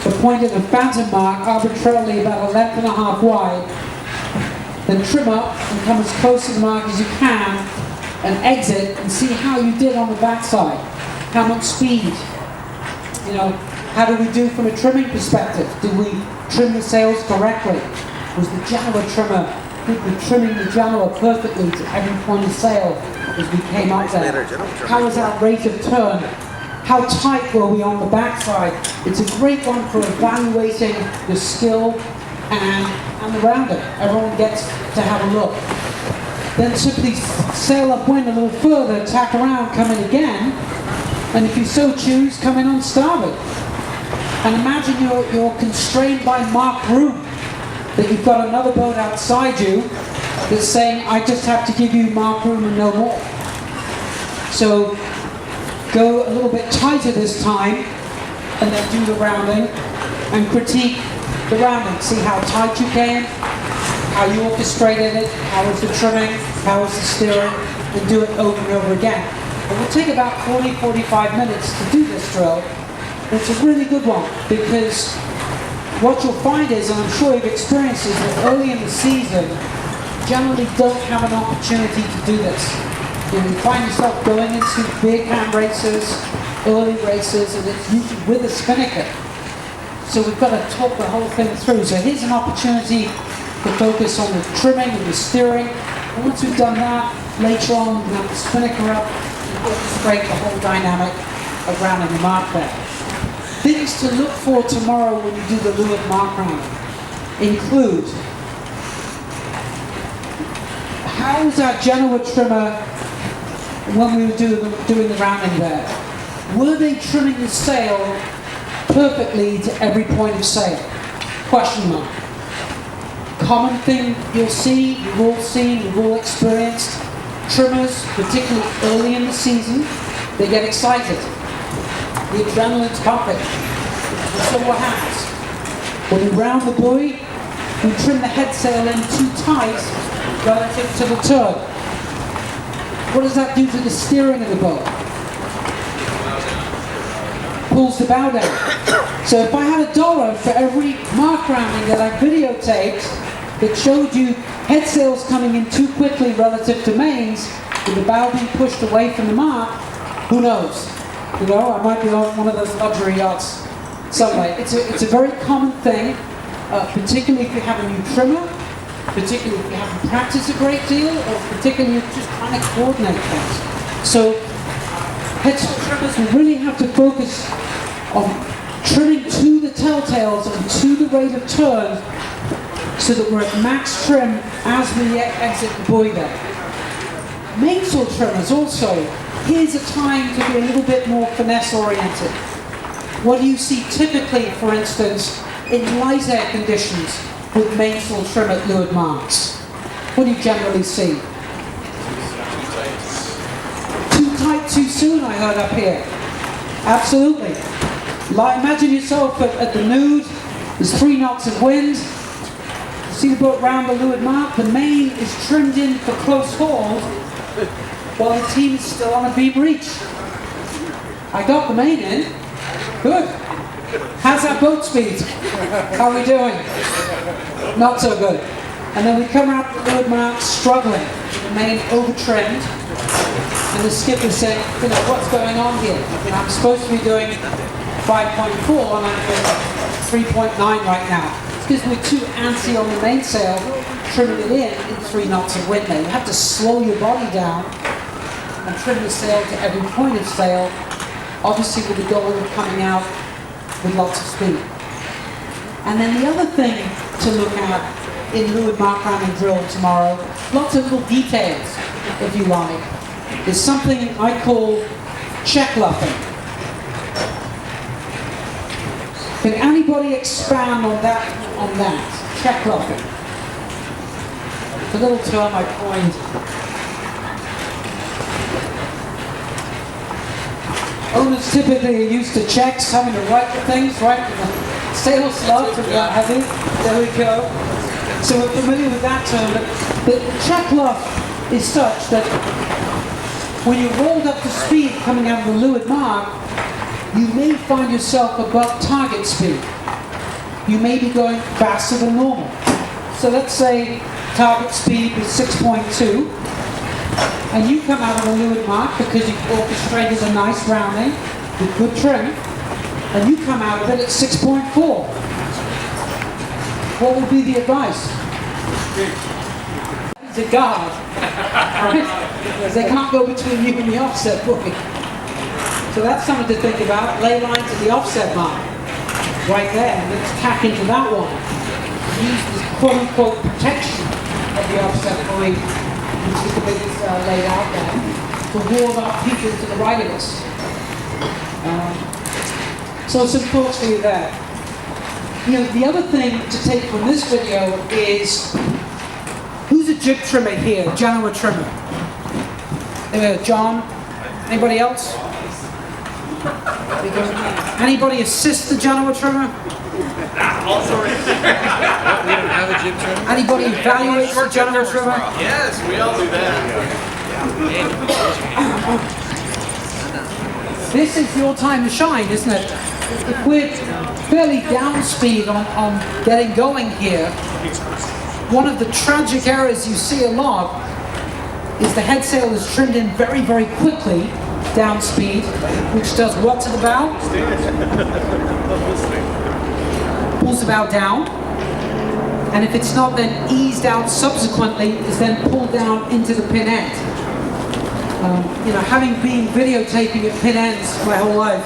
the point of the phantom mark arbitrarily about 1.5 wide, then trim up and come as close to the mark as you can and exit and see how you did on the backside. How much speed? You know, how do we do from a trimming perspective? Did we trim the sails correctly? Was the Genoa trimmer, did we trimming the Genoa perfectly to every point of sail as we came up there? How was our rate of turn? How tight were we on the backside? It's a great one for evaluating the skill and the rounding. Everyone gets to have a look. Then simply sail upwind a little further, tack around, come in again, and if you so choose, come in on starboard. And imagine you're constrained by marked room, that you've got another boat outside you that's saying, I just have to give you marked room and no more. So go a little bit tighter this time, and then do the rounding, and critique the rounding. See how tight you came, how you orchestrated it, how was the trimming, how was the steering, and do it over and over again. It will take about 40-45 minutes to do this drill. It's a really good one, because what you'll find is, and I'm sure you've experienced this, that early in the season, generally don't have an opportunity to do this. You find yourself going into big hand races, early races, and it's usually with a spinnaker. So we've got to talk the whole thing through. So here's an opportunity to focus on the trimming and the steering. And once we've done that, later on we'll have the spinnaker up and orchestrate the whole dynamic of rounding the mark there. Things to look for tomorrow when you do the leeward mark round include, how was our Genoa trimmer when we were doing the rounding there? Were they trimming the sail perfectly to every point of sail? Question mark. Common thing you'll see, you've all seen, you've all experienced, trimmers, particularly early in the season, they get excited. The adrenaline's pumping. And so what happens? When you round the buoy, you trim the head sail in too tight relative to the turn. What does that do to the steering of the boat? Pulls the bow down. So if I had $1 for every mark rounding that I videotaped that showed you head sails coming in too quickly relative to mains, with the bow being pushed away from the mark, who knows? You know, I might be on one of those luxury yachts somewhere. It's a very common thing, particularly if you have a new trimmer, particularly if you haven't practiced a great deal, or particularly if you're just trying to coordinate things. So head sail trimmers will really have to focus on trimming to the telltales and to the rate of turn so that we're at max trim as we exit the buoy there. Mainsail trimmers also, here's a time to be a little bit more finesse oriented. What do you see typically, for instance, in light air conditions with mainsail trim at leeward marks? What do you generally see? Too tight too soon, I heard up here. Absolutely. Imagine yourself at the nude, there's 3 knots of wind, you see the boat round the leeward mark, the main is trimmed in for close haul, while the team is still on a beam reach. I got the main in. Good. How's our boat speed? How are we doing? Not so good. And then we come out the leeward mark struggling. The main over-trimmed. And the skipper said, you know, what's going on here? You know, I'm supposed to be doing 5.4 and I'm doing 3.9 right now. It's because we're too antsy on the mainsail, trimming it in 3 knots of wind there. You have to slow your body down and trim the sail to every point of sail, obviously with the goal of coming out with lots of speed. And then the other thing to look at in leeward mark rounding drill tomorrow, lots of little details, if you like, is something I call check luffing. Can anybody expand on that? Check luffing. It's a little term I coined. Owners typically are used to checks, having to write the things, right? Sail slot and what have you. There we go. So we're familiar with that term. But the check luff is such that when you're rolled up to speed coming out of the leeward mark, you may find yourself above target speed. you may be going faster than normal. So let's say target speed is 6.2, and you come out of a leeward mark because you've orchestrated a nice rounding with good trim, and you come out of it at 6.4. What would be the advice? To guard, because they can't go between you and the offset point. So that's something to think about. Lay line to the offset mark, right there, and let's tack into that one. Use this quote-unquote protection of the offset point, which is the bit that's laid out there, to ward off people to the right of us. So some thoughts for you there. You know, the other thing to take from this video is, who's a jib trimmer here? General trimmer. There we go, John. Anybody else? Anybody assist the general trimmer? Anybody evaluate the general trimmer? Yes, we all do that. This is your time to shine, isn't it? If we're fairly down speed on getting going here, one of the tragic errors you see a lot is the head sail is trimmed in very, very quickly down speed, which does what to the bow? Pulls the bow down, and if it's not then eased out subsequently, is then pulled down into the pin end. You know, having been videotaping at pin ends my whole life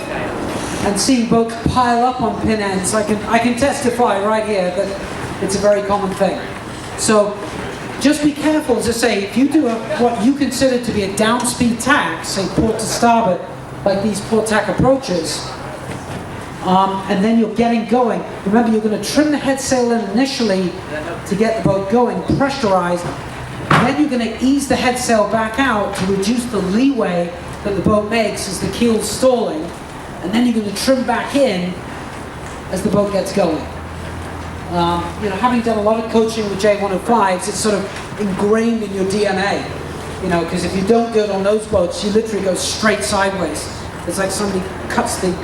and seeing boats pile up on pin ends, I can testify right here that it's a very common thing. So just be careful, as I say, if you do what you consider to be a down-speed tack, say port to starboard, like these port tack approaches, and then you're getting going. Remember, you're going to trim the head sail in initially to get the boat going, pressurized, and then you're going to ease the head sail back out to reduce the leeway that the boat makes as the keel's stalling, and then you're going to trim back in as the boat gets going. You know, having done a lot of coaching with J105s, it's sort of ingrained in your DNA. You know, because if you don't do it on those boats, you literally go straight sideways. It's like somebody cuts the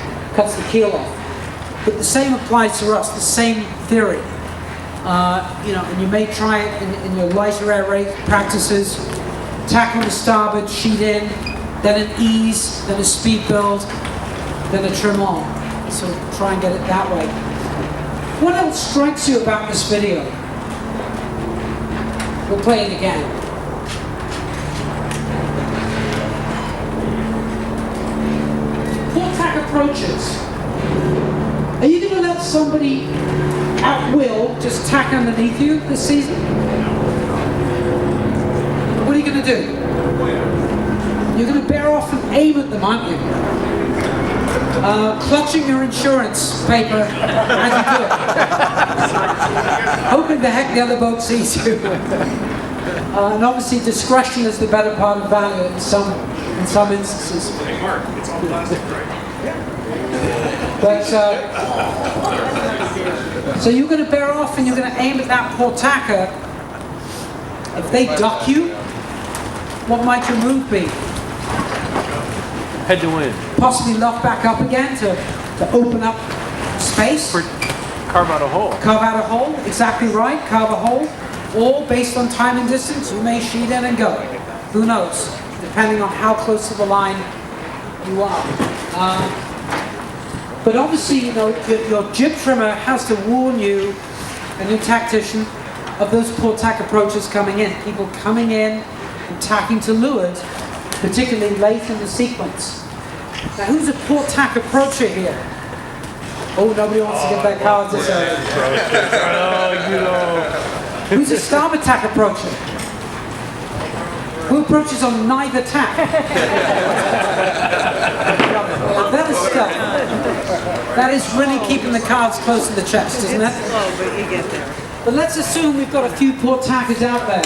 keel off. But the same applies to us, the same theory. You know, and you may try it in your lighter air rate practices. Tack on the starboard, sheet in, then an ease, then a speed build, then a trim on. So try and get it that way. What else strikes you about this video? We'll play it again. Port tack approaches. Are you going to let somebody at will just tack underneath you this season? What are you going to do? You're going to bear off and aim at them, aren't you? Clutching your insurance paper as you do it. Hoping the heck the other boat sees you. And obviously discretion is the better part of value in some instances. Hey Mark, it's all plastic, right? But so you're going to bear off and you're going to aim at that port tacker. If they duck you, what might your move be? Head to wind. Possibly lock back up again to open up space. Carve out a hole. Carve out a hole, exactly right, carve a hole. Or based on time and distance, you may sheet in and go. Who knows, depending on how close to the line you are. But obviously, you know, your jib trimmer has to warn you, and your tactician, of those port tack approaches coming in. People coming in and tacking to leeward, particularly late in the sequence. Now, who's a port tack approacher here? Oh, nobody wants to get that card to say. Who's a starboard tack approacher? Who approaches on neither tack? That is stuff. That is really keeping the cards close to the chest, isn't it? Slow, but you get there. But let's assume we've got a few port tackers out there.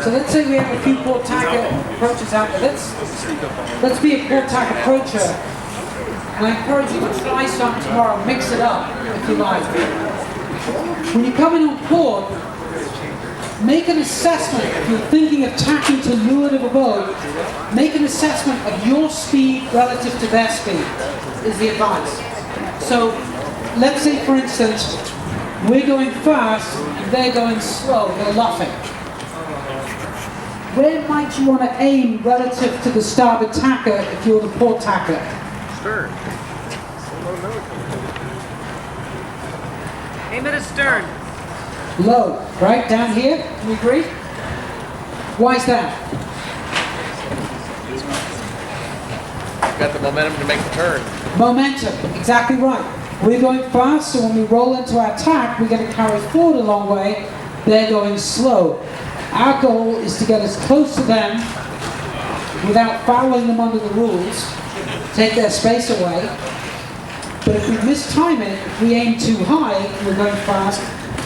So let's say we have a few port tack approaches out there. Let's be a port tack approacher And I encourage you to try some tomorrow. Mix it up if you like. When you come in on port, make an assessment. If you're thinking of tacking to leeward of a boat, make an assessment of your speed relative to their speed, is the advice. So, let's say for instance, we're going fast, they're going slow, they're luffing. Where might you want to aim relative to the starboard tacker if you're the port tacker? Stern. Aim at a stern. Low, right? Down here? Do we agree? Why is that? Got the momentum to make the turn. Momentum, exactly right. We're going fast, so when we roll into our tack, we're going to carry forward a long way. They're going slow. Our goal is to get as close to them without fouling them under the rules, take their space away. But if we mistime it, if we aim too high and we're going fast,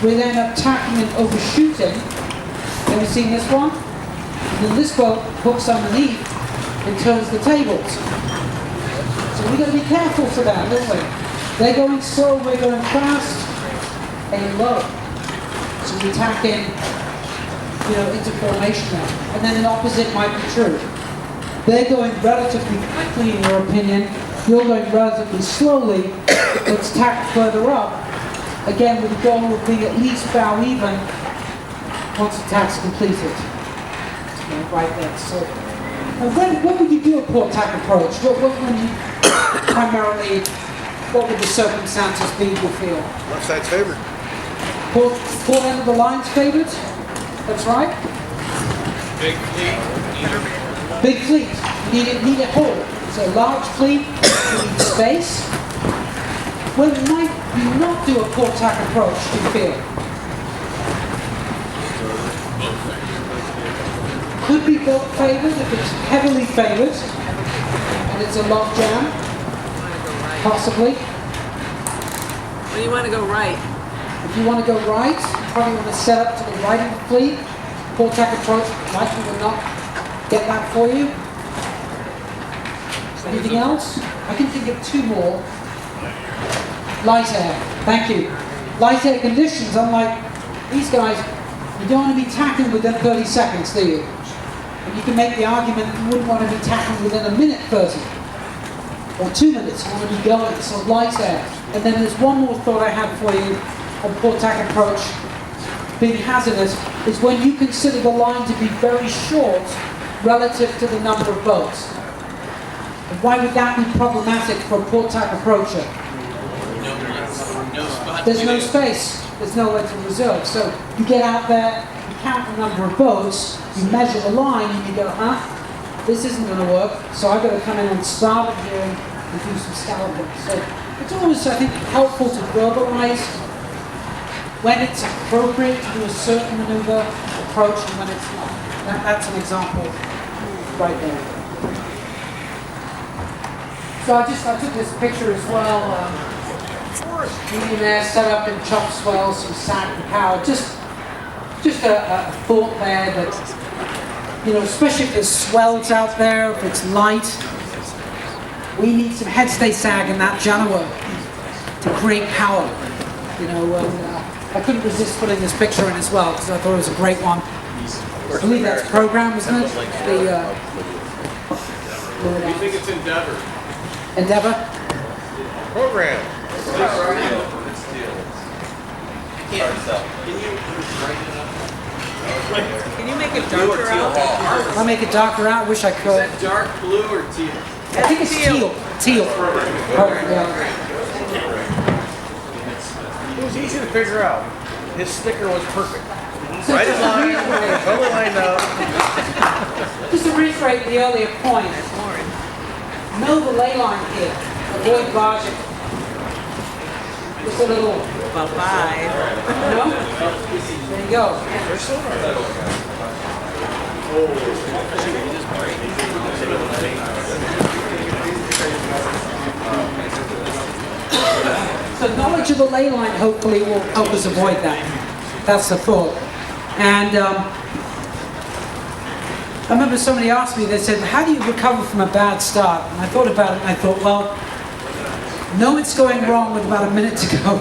we then end up tacking and overshooting. Have you seen this one? And then this boat hooks underneath and turns the tables. So we've got to be careful for that, don't we? They're going slow, we're going fast, aim low. So we tack in, into formation now. And then an opposite might be true. They're going relatively quickly, in your opinion. You're going relatively slowly. Let's tack further up. Again, with the goal of being at least bow even once the tack's completed. Right there. So, when would you do a port tack approach? What would the circumstances be, you feel? Left side's favored. Port end of the line's favored? That's right. Big fleet. Big fleet. Need it whole. So large fleet, you need space. When might you not do a port tack approach, do you feel? Could be boat favored if it's heavily favored and it's a log jam, possibly. When do you want to go right? If you want to go right, you probably want to set up to the right of the fleet. Port tack approach likely will not get that for you. Anything else? I can think of two more. Light air. Thank you. Light air conditions, unlike these guys, you don't want to be tacking within 30 seconds, do you? And you can make the argument that you wouldn't want to be tacking within a minute 30. Or 2 minutes, you want to be going, so light air. And then there's one more thought I have for you on port tack approach being hazardous, is when you consider the line to be very short relative to the number of boats. And why would that be problematic for a port tack approacher? There's no space, there's nowhere to reserve. So you get out there, you count the number of boats, you measure the line, and you go, this isn't going to work, so I've got to come in on starboard here and do some scalloping. So it's always, I think, helpful to verbalize when it's appropriate to do a certain maneuver approach and when it's not. That's an example right there. So I took this picture as well. Medium air set up in chop swell, some sag and power. Just a thought there that, especially if there's swells out there, if it's light, we need some headstay sag in that Genoa to create power. I couldn't resist putting this picture in as well because I thought it was a great one. I believe that's program, isn't it? I think it's Endeavor. Endeavor? Program. Can you make it darker out? I'll make it darker out. I wish I could. Is that dark blue or teal? I think it's teal. Teal. Yeah. It was easy to figure out. His sticker was perfect. So Right in just to line, reiterate- totally lined up. Just to reiterate the earlier point, know the ley line here. Avoid barging. Just a little, About 5. There you go. So knowledge of the ley line hopefully will help us avoid that. That's the thought. And I remember somebody asked me, they said, how do you recover from a bad start? And I thought about it and I thought, well, Know it's going wrong with about a minute to go.